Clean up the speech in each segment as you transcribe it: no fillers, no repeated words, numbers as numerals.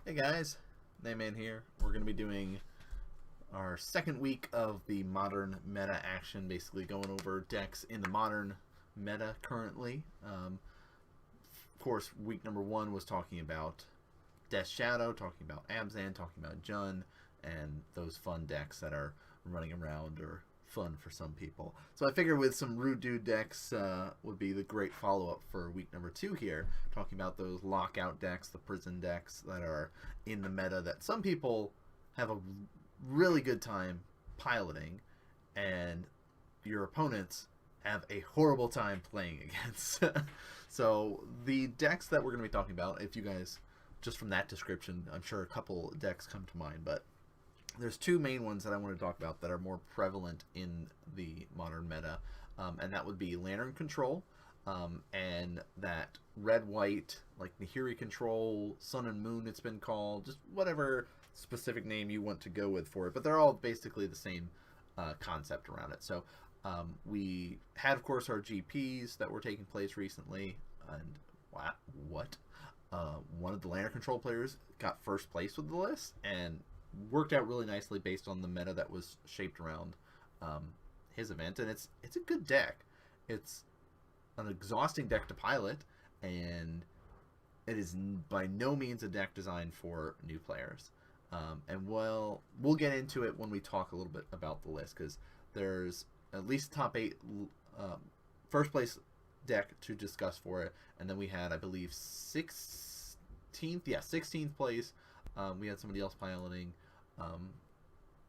Hey guys, Nayman here. We're going to be doing our second week of the modern meta action, basically going over decks in the modern meta currently. Of course, week number one was talking about Death Shadow, talking about Abzan, talking about Jun, and those fun decks that are running around or fun for some people. So I figured with some Rude Dude decks would be the great follow-up for week number two here, talking about those lockout decks, the prison decks that are in the meta that some people have a really good time piloting, and your opponents have a horrible time playing against. So the decks that we're going to be talking about, if you guys, just from that description, I'm sure a couple decks come to mind, but there's two main ones that I want to talk about that are more prevalent in the modern meta, and that would be Lantern Control, and that red-white, like Nahiri Control, Sun and Moon it's been called, just whatever specific name you want to go with for it, but they're all basically the same concept around it. So we had, of course, our GPs that were taking place recently, and one of the Lantern Control players got first place with the list, and worked out really nicely based on the meta that was shaped around his event, and it's a good deck. It's an exhausting deck to pilot, and it is by no means a deck designed for new players. And we'll get into it when we talk a little bit about the list, because there's at least top 8 first place deck to discuss for it, and then we had, I believe, 16th place. We had somebody else piloting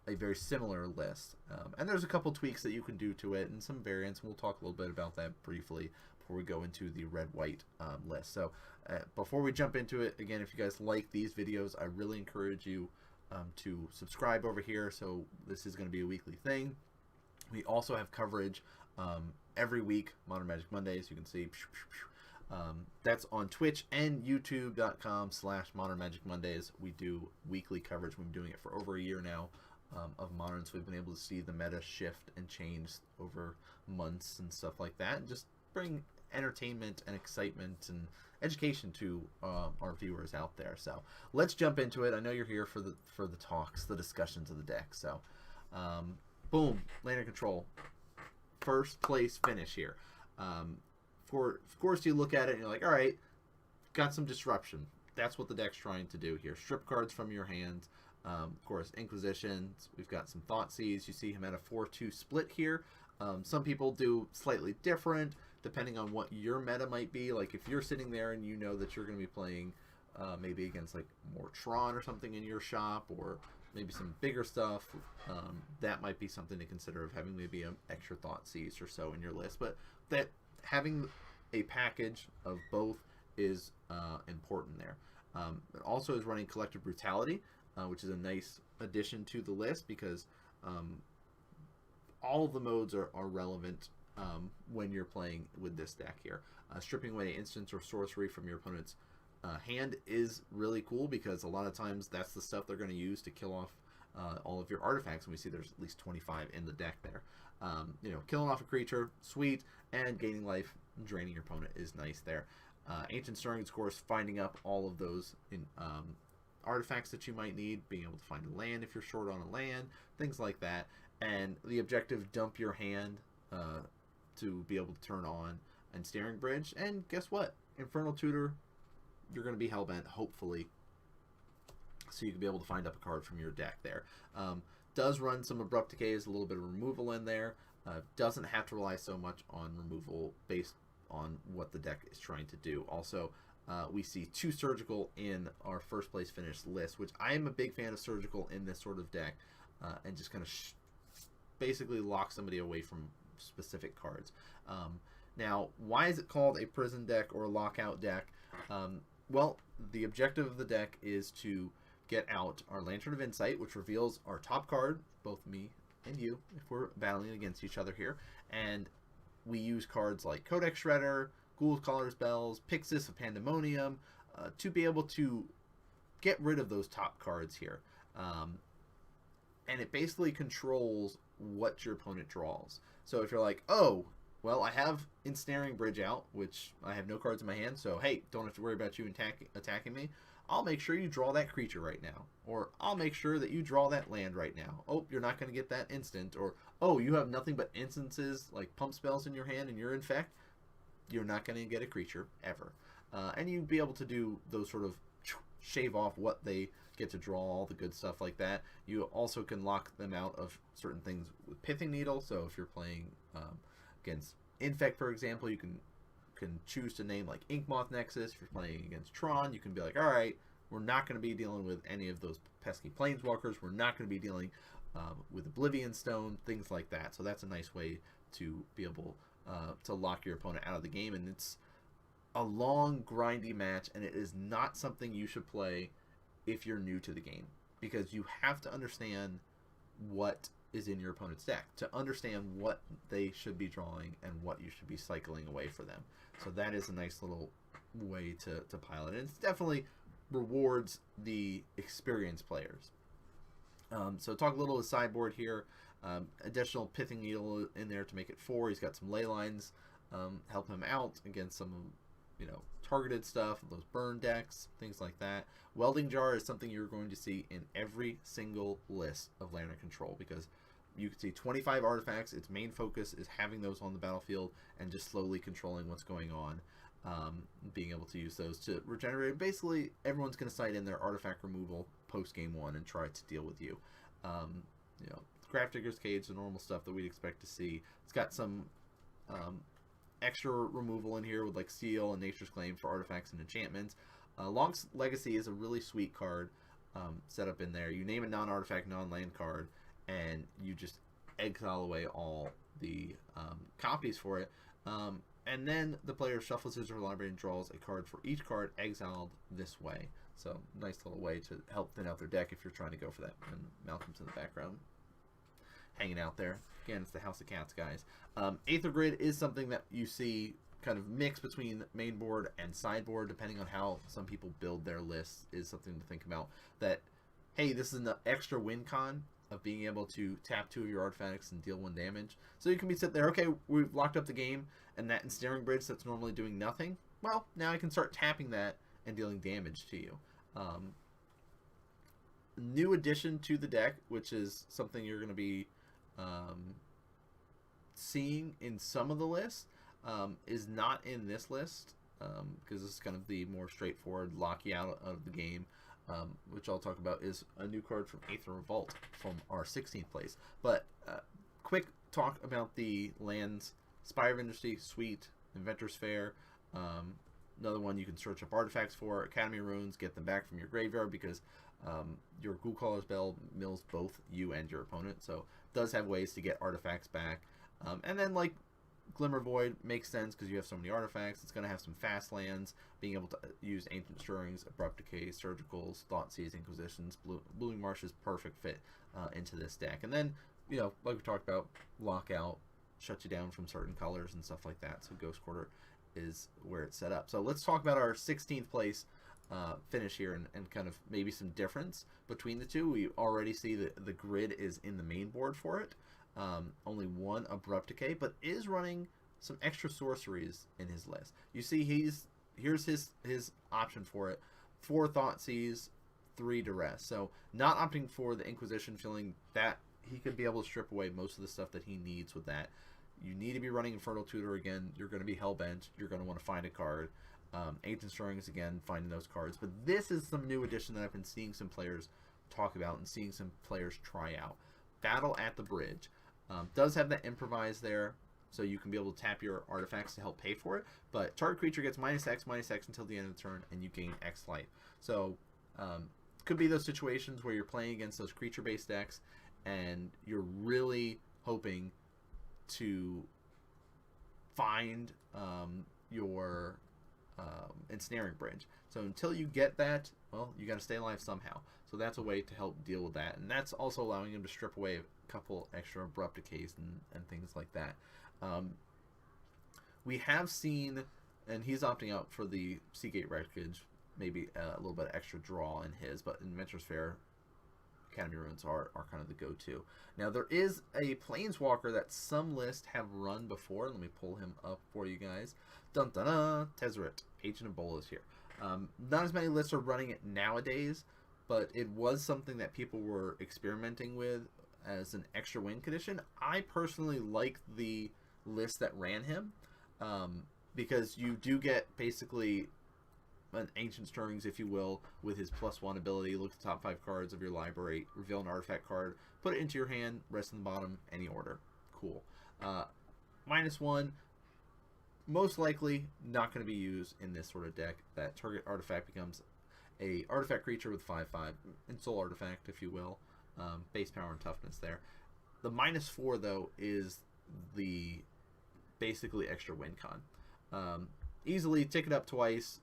a very similar list. And there's a couple tweaks that you can do to it and some variants. We'll talk a little bit about that briefly before we go into the red-white list. So before we jump into it, again, if you guys like these videos, I really encourage you to subscribe over here. So this is going to be a weekly thing. We also have coverage every week, Modern Magic Mondays. You can see that's on Twitch and youtube.com/Modern Magic Mondays. We do weekly coverage. We've been doing it for over a year now of Modern, so we've been able to see the meta shift and change over months and stuff like that, and just bring entertainment and excitement and education to our viewers out there. So let's jump into it. I know you're here for the talks, the discussions of the deck. So boom, Lantern Control, first place finish here. Of course, you look at it and you're like, all right, got some disruption. That's what the deck's trying to do here. Strip cards from your hand. Of course, Inquisitions. We've got some Thoughtseize. You see him at a 4-2 split here. Some people do slightly different depending on what your meta might be. Like if you're sitting there and you know that you're going to be playing maybe against like more Tron or something in your shop, or maybe some bigger stuff, that might be something to consider, of having maybe an extra Thoughtseize or so in your list. But that having a package of both is important there. It also is running Collective Brutality, which is a nice addition to the list, because all of the modes are relevant when you're playing with this deck here. Stripping away instants or sorcery from your opponent's hand is really cool, because a lot of times that's the stuff they're going to use to kill off all of your artifacts, and we see there's at least 25 in the deck there. Killing off a creature, sweet, and gaining life, draining your opponent is nice there. Ancient Stirrings, of course, finding up all of those in artifacts that you might need, being able to find a land if you're short on a land, things like that. And the objective, dump your hand to be able to turn on and Steering Bridge. And guess what? Infernal Tutor, you're going to be hellbent, hopefully, so you can be able to find up a card from your deck there. Does run some Abrupt Decays, a little bit of removal in there. Doesn't have to rely so much on removal based on what the deck is trying to do. Also, we see 2 Surgical in our first place finish list, which I am a big fan of Surgical in this sort of deck, and just kind of basically lock somebody away from specific cards. Now, why is it called a prison deck or a lockout deck? Well, the objective of the deck is to get out our Lantern of Insight, which reveals our top card, both me and you, if we're battling against each other here. And we use cards like Codex Shredder, Ghoul's Caller's Bells, Pixis of Pandemonium, to be able to get rid of those top cards here. And it basically controls what your opponent draws. So if you're like, oh, Well, I have Ensnaring Bridge out, which I have no cards in my hand, so hey, don't have to worry about you attacking me. I'll make sure you draw that creature right now. Or I'll make sure that you draw that land right now. Oh, you're not going to get that instant. Or, oh, you have nothing but instances like pump spells in your hand and you're infect. You're not going to get a creature ever. And you'd be able to do those sort of shave off what they get to draw, all the good stuff like that. You also can lock them out of certain things with Pithing Needle. So if you're playing against Infect, for example, you can choose to name like Inkmoth Nexus. If you're playing against Tron, you can be like, all right, we're not going to be dealing with any of those pesky Planeswalkers. We're not going to be dealing with Oblivion Stone, things like that. So that's a nice way to be able to lock your opponent out of the game. And it's a long, grindy match, and it is not something you should play if you're new to the game, because you have to understand what is in your opponent's deck to understand what they should be drawing and what you should be cycling away for them. So that is a nice little way to pilot it. And it definitely rewards the experienced players. So talk a little of the sideboard here. Additional Pithing Needle in there to make it 4. He's got some ley lines, help him out against some, targeted stuff, those burn decks, things like that. Welding Jar is something you're going to see in every single list of Lantern Control, because you can see 25 artifacts. Its main focus is having those on the battlefield and just slowly controlling what's going on, being able to use those to regenerate. Basically, everyone's going to cite in their artifact removal post game 1 and try to deal with you. Grafdigger's Cage, the normal stuff that we'd expect to see. It's got some extra removal in here with like Seal and Nature's Claim for artifacts and enchantments. Long's Legacy is a really sweet card set up in there. You name a non-artifact, non-land card, and you just exile away all the copies for it. And then the player shuffles his library and draws a card for each card exiled this way. So nice little way to help thin out their deck if you're trying to go for that. And Malcolm's in the background hanging out there. Again, it's the House of Cats, guys. Aether Grid is something that you see kind of mix between main board and sideboard, depending on how some people build their lists, is something to think about. That, hey, this is an extra win con of being able to tap 2 of your artifacts and deal 1 damage. So you can be sitting there, okay, we've locked up the game, and that Ensnaring Bridge that's normally doing nothing, well, now I can start tapping that and dealing damage to you. New addition to the deck, which is something you're going to be seeing in some of the lists, is not in this list, because this is kind of the more straightforward lock you out of the game, which I'll talk about, is a new card from Aether Revolt from our 16th place. But quick talk about the lands. Spire of Industry, sweet. Inventor's Fair, another one you can search up artifacts for. Academy Runes, get them back from your graveyard, because your Ghoulcaller's Bell mills both you and your opponent, so it does have ways to get artifacts back. And then like Glimmer Void makes sense because you have so many artifacts. It's going to have some fast lands, being able to use Ancient Stirrings, Abrupt Decay, Surgicals, Thoughtseize, Inquisitions. Blooming Marsh is perfect fit into this deck. And then, like we talked about, Lockout, shut you down from certain colors and stuff like that. So Ghost Quarter is where it's set up. So let's talk about our 16th place finish here, and kind of maybe some difference between the two. We already see that the grid is in the main board for it. Only 1 Abrupt Decay, but is running some extra sorceries in his list. You see, here's his option for it: 4 Thoughtseize, 3 Duress. So not opting for the Inquisition, feeling that he could be able to strip away most of the stuff that he needs with that. You need to be running Infernal Tutor again. You're going to be hellbent. You're going to want to find a card. Ancient Stirrings again, finding those cards. But this is some new addition that I've been seeing some players talk about and seeing some players try out. Battle at the Bridge. Does have that improvise there, so you can be able to tap your artifacts to help pay for it. But target creature gets -X until the end of the turn, and you gain X life. So could be those situations where you're playing against those creature-based decks, and you're really hoping to find your Ensnaring Bridge. So until you get that, well, you got to stay alive somehow. So that's a way to help deal with that, and that's also allowing him to strip away a couple extra Abrupt Decays and things like that. We have seen, and he's opting out for the Seagate Wreckage, maybe a little bit of extra draw in his, but in Inventor's Fair, Academy Ruins are kind of the go-to. Now, there is a Planeswalker that some lists have run before. Let me pull him up for you guys. Dun dun dun! Tezzeret, Ancient Ebola is here. Not as many lists are running it nowadays, but it was something that people were experimenting with as an extra win condition. I personally like the list that ran him, because you do get basically an Ancient Stirrings, if you will, with his +1 ability. Look at the top 5 cards of your library, reveal an artifact card, put it into your hand, rest in the bottom, any order. Cool. -1, most likely not going to be used in this sort of deck. That target artifact becomes a artifact creature with 5/5, Ensoul Artifact, if you will. Base power and toughness there. The -4, though, is the basically extra win con. Easily tick it up twice,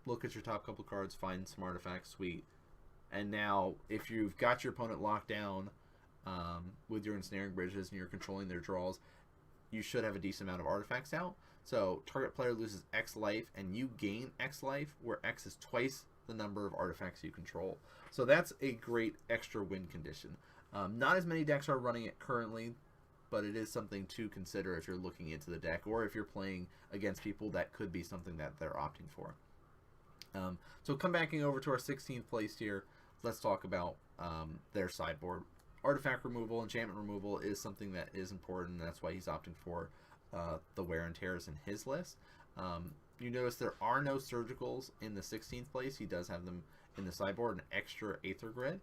look at your top couple cards, find some artifacts, sweet. And now, if you've got your opponent locked down with your Ensnaring Bridges and you're controlling their draws, you should have a decent amount of artifacts out. So, target player loses X life, and you gain X life, where X is twice the number of artifacts you control. So that's a great extra win condition. Not as many decks are running it currently, but it is something to consider if you're looking into the deck, or if you're playing against people, that could be something that they're opting for. So come backing over to our 16th place here, let's talk about their sideboard. Artifact removal, enchantment removal is something that is important, and that's why he's opting for the wear and tears in his list. You notice there are no surgicals in the 16th place. He does have them in the sideboard, an extra Aether Grid,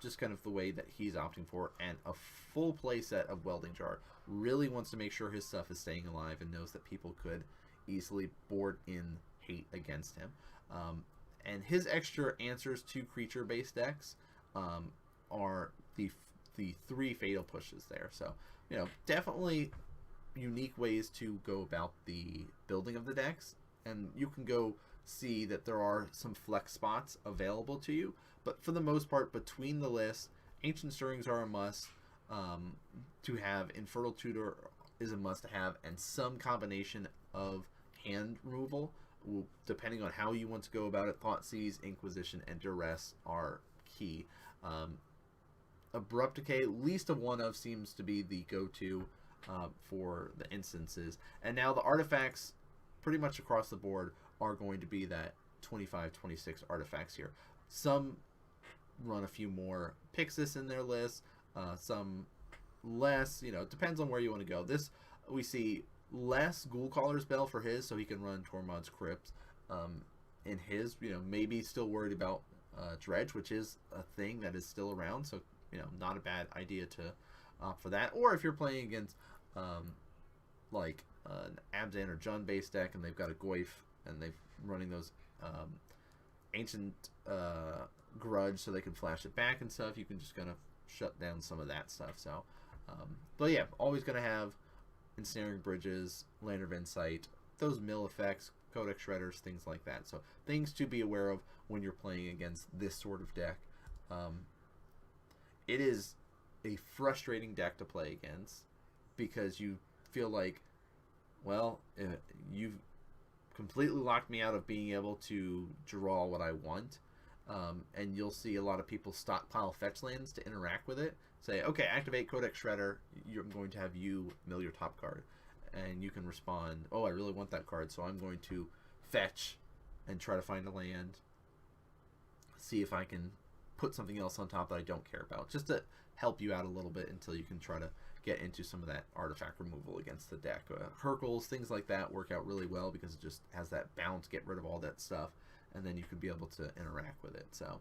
just kind of the way that he's opting for, and a full play set of Welding Jar. Really wants to make sure his stuff is staying alive, and knows that people could easily board in hate against him. And his extra answers to creature-based decks are the 3 fatal pushes there. So, definitely unique ways to go about the building of the decks, and you can go see that there are some flex spots available to you, but for the most part, between the lists, Ancient Stirrings are a must to have, Infernal Tutor is a must to have, and some combination of hand removal, depending on how you want to go about it. Thoughtseize, Inquisition, and Duress are key. Abrupt Decay, least of one of, seems to be the go-to for the instances. And now the artifacts, pretty much across the board, are going to be that 25, 26 artifacts here. Some run a few more Pixis in their list, some less, it depends on where you want to go. This, we see less Ghoulcaller's Bell for his, so he can run Tormod's Crypt in his, maybe still worried about Dredge, which is a thing that is still around, so, not a bad idea to opt for that. Or if you're playing against, like, an Abzan or Jund based deck, and they've got a Goyf, and they're running those Ancient Grudge, so they can flash it back and stuff, you can just kind of shut down some of that stuff. So, but yeah, always going to have Ensnaring Bridges, Lantern of Insight, those mill effects, Codex Shredders, things like that. So things to be aware of when you're playing against this sort of deck. It is a frustrating deck to play against, because you feel like, well, you've completely locked me out of being able to draw what I want. And you'll see a lot of people stockpile fetch lands to interact with it. Say, okay, activate Codex Shredder, I'm going to have you mill your top card. And you can respond, oh, I really want that card, so I'm going to fetch and try to find a land. See if I can put something else on top that I don't care about, just to help you out a little bit until you can try to get into some of that artifact removal against the deck. Hercules, things like that work out really well, because it just has that bounce, get rid of all that stuff, and then you could be able to interact with it. So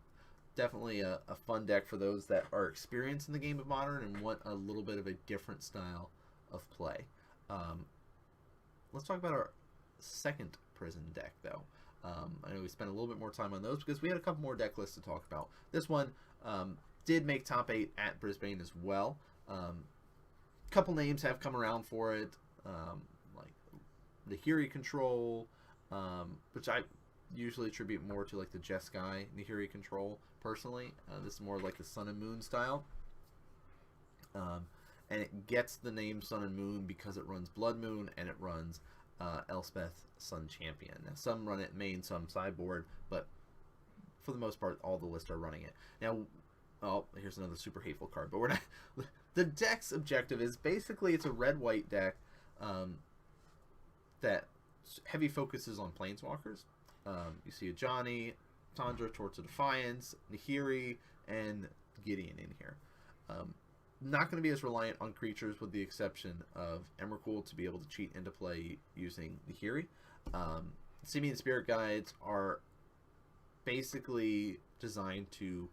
definitely a fun deck for those that are experienced in the game of Modern and want a little bit of a different style of play. Let's talk about our second prison deck, though. I know we spent a little bit more time on those because we had a couple more deck lists to talk about. This one did make top 8 at Brisbane as well. Couple names have come around for it, like Nahiri Control, which I usually attribute more to like the Jeskai Nahiri Control personally. This is more like the Sun and Moon style. And it gets the name Sun and Moon because it runs Blood Moon and it runs Elspeth Sun Champion. Now, some run it main, some sideboard, but for the most part, all the lists are running it. Now, Oh, here's another super hateful card, but we're not. The deck's objective is basically it's a red-white deck that heavy focuses on planeswalkers. You see a Johnny, Tundra, Torch of Defiance, Nahiri, and Gideon in here. Not going to be as reliant on creatures with the exception of Emrakul to be able to cheat into play using Nahiri. Simian Spirit Guides are basically designed to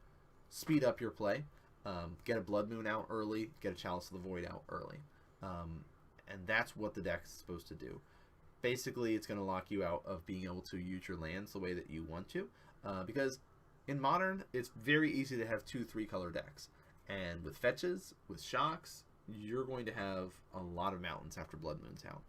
speed up your play, get a Blood Moon out early, get a Chalice of the Void out early. And that's what the deck is supposed to do. Basically, it's going to lock you out of being able to use your lands the way that you want to. Because in Modern, it's very easy to have 2-3 color decks. And with fetches, with shocks, you're going to have a lot of mountains after Blood Moon's out.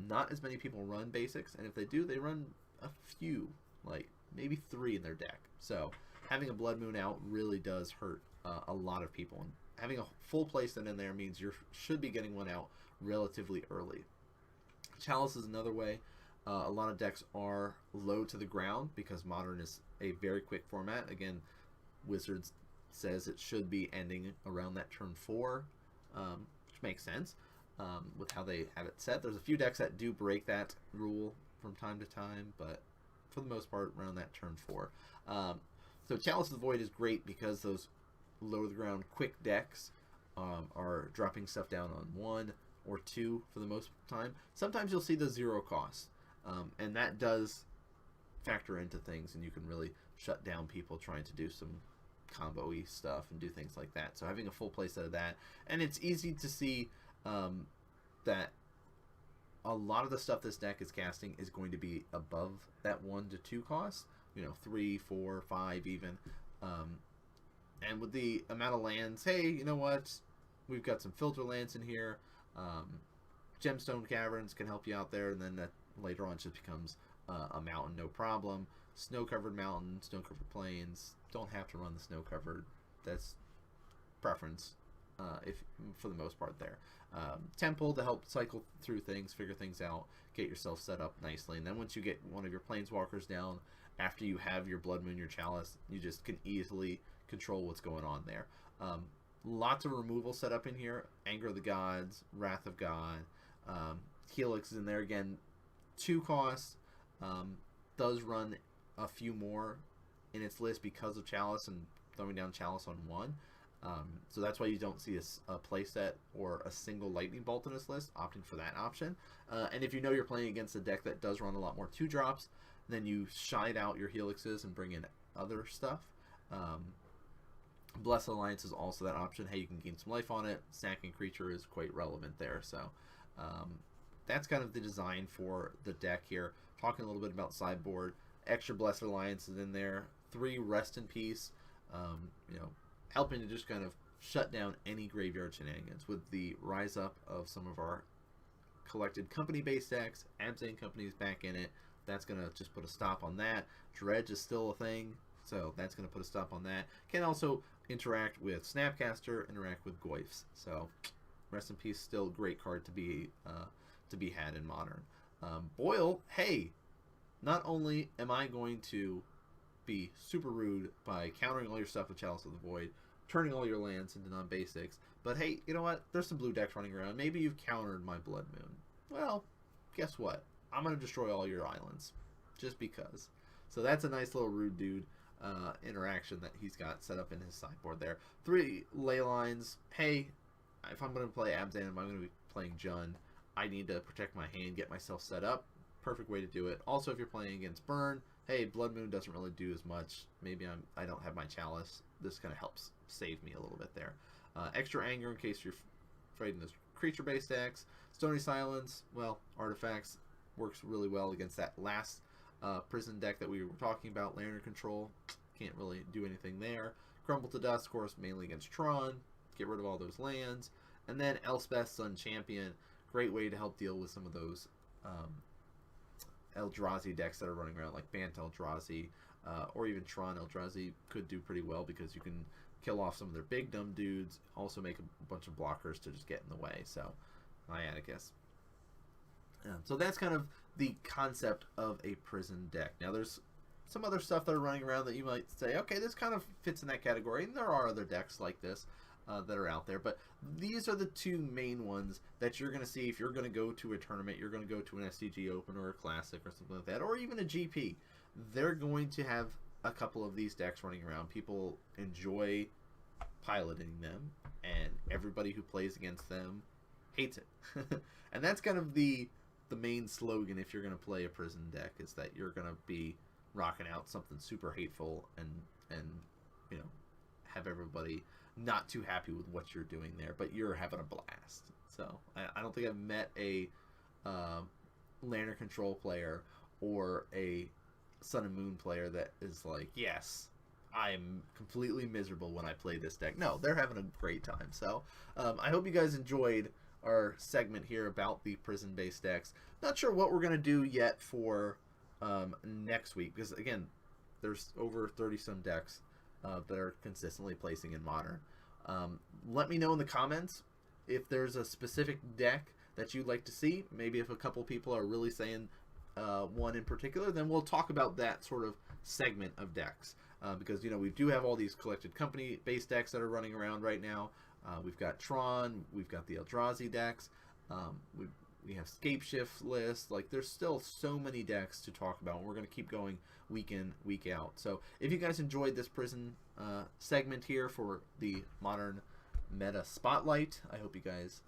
Not as many people run basics, and if they do, they run a few, like maybe 3 in their deck. So having a Blood Moon out really does hurt a lot of people. And having a full playset in there means you should be getting one out relatively early. Chalice is another way. A lot of decks are low to the ground because Modern is a very quick format. Again, Wizards says it should be ending around that turn 4, which makes sense with how they have it set. There's a few decks that do break that rule from time to time, but for the most part, around that turn 4. So Chalice of the Void is great because those low to the ground quick decks are dropping stuff down on 1 or 2 for the most time. Sometimes you'll see the 0 cost, and that does factor into things, and you can really shut down people trying to do some combo-y stuff and do things like that. So having a full playset of that, and it's easy to see that a lot of the stuff this deck is casting is going to be above that 1 to 2 cost, 3, 4, 5 even, and with the amount of lands, hey, you know what, we've got some filter lands in here. Gemstone Caverns can help you out there, and then that later on just becomes a mountain, no problem. Snow-covered mountains, snow-covered plains, don't have to run the snow-covered. That's preference, if for the most part there. Temple to help cycle through things, figure things out, get yourself set up nicely, and then once you get one of your planeswalkers down, after you have your Blood Moon, your Chalice, you just can easily control what's going on there. Lots of removal set up in here. Anger of the Gods, Wrath of God, Helix is in there again. 2 costs, does run a few more in its list because of Chalice and throwing down Chalice on 1. So that's why you don't see a playset or a single Lightning Bolt in this list, opting for that option. And if you know you're playing against a deck that does run a lot more 2-drops, then you shide out your Helixes and bring in other stuff. Blessed Alliance is also that option. Hey, you can gain some life on it. Snacking creature is quite relevant there. So that's kind of the design for the deck here. Talking a little bit about sideboard. Extra Blessed Alliance is in there. 3 Rest in Peace. Helping to just kind of shut down any graveyard shenanigans. With the rise up of some of our collected company-based decks, Abzan Company's back in it. That's going to just put a stop on that. Dredge is still a thing, so that's going to put a stop on that. Can also interact with Snapcaster, interact with Goyfs. So Rest in Peace, still a great card to be had in Modern. Boil, hey, not only am I going to be super rude by countering all your stuff with Chalice of the Void, turning all your lands into non-basics, but hey, you know what? There's some blue decks running around. Maybe you've countered my Blood Moon. Well, guess what? I'm going to destroy all your islands. Just because. So that's a nice little rude dude interaction that he's got set up in his sideboard there. 3 ley lines. Hey, if I'm going to play Abzan, if I'm going to be playing Jund, I need to protect my hand, get myself set up. Perfect way to do it. Also, if you're playing against Burn, hey, Blood Moon doesn't really do as much. Maybe I don't have my Chalice. This kind of helps save me a little bit there. Extra Anger in case you're fighting those creature-based decks. Stony Silence, well, artifacts works really well against that last prison deck that we were talking about, Lantern Control. Can't really do anything there. Crumble to Dust, of course, mainly against Tron. Get rid of all those lands. And then Elspeth, Sun Champion. Great way to help deal with some of those Eldrazi decks that are running around, like Bant Eldrazi, or even Tron Eldrazi could do pretty well because you can kill off some of their big dumb dudes, also make a bunch of blockers to just get in the way. So, Iatticus. So that's kind of the concept of a prison deck. Now there's some other stuff that are running around that you might say, okay, this kind of fits in that category. And there are other decks like this that are out there. But these are the two main ones that you're going to see if you're going to go to a tournament, you're going to go to an SCG Open or a Classic or something like that, or even a GP. They're going to have a couple of these decks running around. People enjoy piloting them, and everybody who plays against them hates it. And that's kind of the main slogan if you're going to play a prison deck, is that you're going to be rocking out something super hateful and you know, have everybody not too happy with what you're doing there, but you're having a blast. So I don't think I've met a Lantern Control player or a Sun and Moon player that is like, yes, I am completely miserable when I play this deck. No, they're having a great time. So I hope you guys enjoyed our segment here about the prison-based decks. Not sure what we're going to do yet for next week, because again, there's over 30-some decks that are consistently placing in Modern. Let me know in the comments if there's a specific deck that you'd like to see. Maybe if a couple people are really saying one in particular, then we'll talk about that sort of segment of decks. Because, you know, we do have all these collected company-based decks that are running around right now. We've got Tron, we've got the Eldrazi decks, we have Scape Shift lists. Like, there's still so many decks to talk about, and we're going to keep going week in, week out. So if you guys enjoyed this prison segment here for the Modern Meta Spotlight, I hope you guys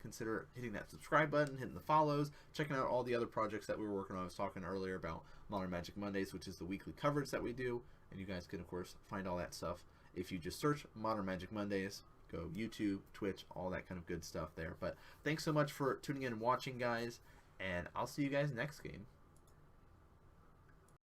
consider hitting that subscribe button, hitting the follows, checking out all the other projects that we were working on. I was talking earlier about Modern Magic Mondays, which is the weekly coverage that we do, and you guys can, of course, find all that stuff if you just search Modern Magic Mondays. Go YouTube, Twitch, all that kind of good stuff there. But thanks so much for tuning in and watching, guys, and I'll see you guys next game.